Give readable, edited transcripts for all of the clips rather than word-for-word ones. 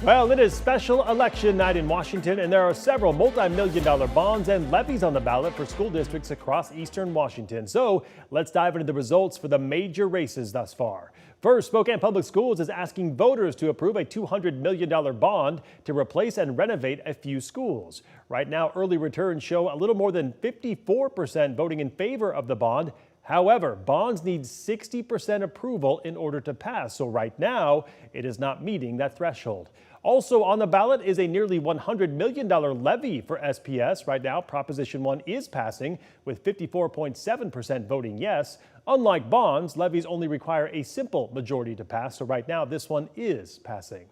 Well, it is special election night in Washington, and there are several multi-million-dollar bonds and levies on the ballot for school districts across eastern Washington. So let's dive into the results for the major races thus far. First, Spokane Public Schools is asking voters to approve a $200 million bond to replace and renovate a few schools. Right now, early returns show a little more than 54% voting in favor of the bond. However, bonds need 60% approval in order to pass, so right now it is not meeting that threshold. Also on the ballot is a nearly $100 million levy for SPS. Right now, Proposition 1 is passing with 54.7% voting yes. Unlike bonds, levies only require a simple majority to pass, so right now this one is passing.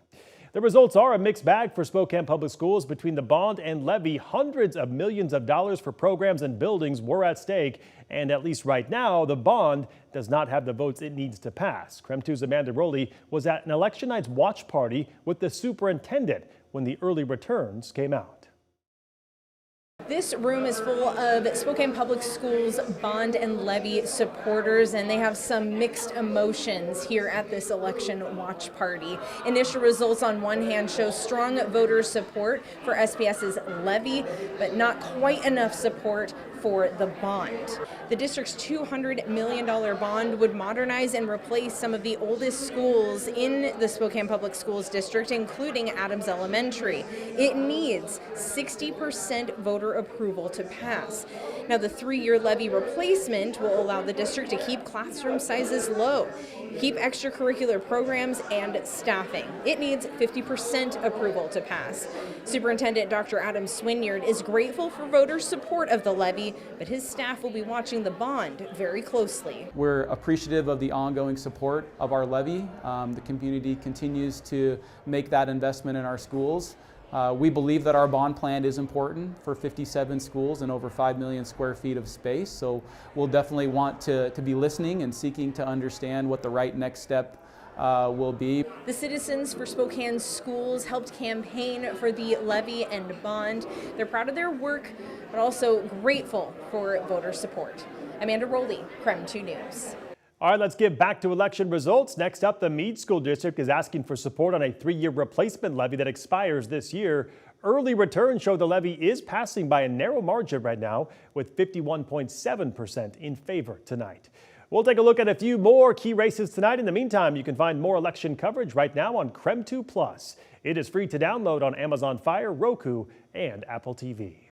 The results are a mixed bag for Spokane Public Schools. Between the bond and levy, hundreds of millions of dollars for programs and buildings were at stake. And at least right now, the bond does not have the votes it needs to pass. KREM 2's Amanda Rowley was at an election night's watch party with the superintendent when the early returns came out. This room is full of Spokane Public Schools bond and levy supporters, and they have some mixed emotions here at this election watch party. Initial results on one hand show strong voter support for SPS's levy, but not quite enough support for the bond. The district's $200 million bond would modernize and replace some of the oldest schools in the Spokane Public Schools district, including Adams Elementary. It needs 60% voter approval to pass. Now, the 3-year levy replacement will allow the district to keep classroom sizes low, keep extracurricular programs and staffing. It needs 50% approval to pass. Superintendent Dr. Adam Swinyard is grateful for voter support of the levy, but his staff will be watching the bond very closely. We're appreciative of the ongoing support of our levy. The community continues to make that investment in our schools. We believe that our bond plan is important for 57 schools and over 5 million square feet of space, so we'll definitely want to be listening and seeking to understand what the right next step will be. The Citizens for Spokane Schools helped campaign for the levy and bond. They're proud of their work, but also grateful for voter support. Amanda Rowley, KREM 2 News. All right, let's get back to election results. Next up, the Mead School District is asking for support on a 3-year replacement levy that expires this year. Early returns show the levy is passing by a narrow margin right now, with 51.7% in favor tonight. We'll take a look at a few more key races tonight. In the meantime, you can find more election coverage right now on KREM 2+. It is free to download on Amazon Fire, Roku, and Apple TV.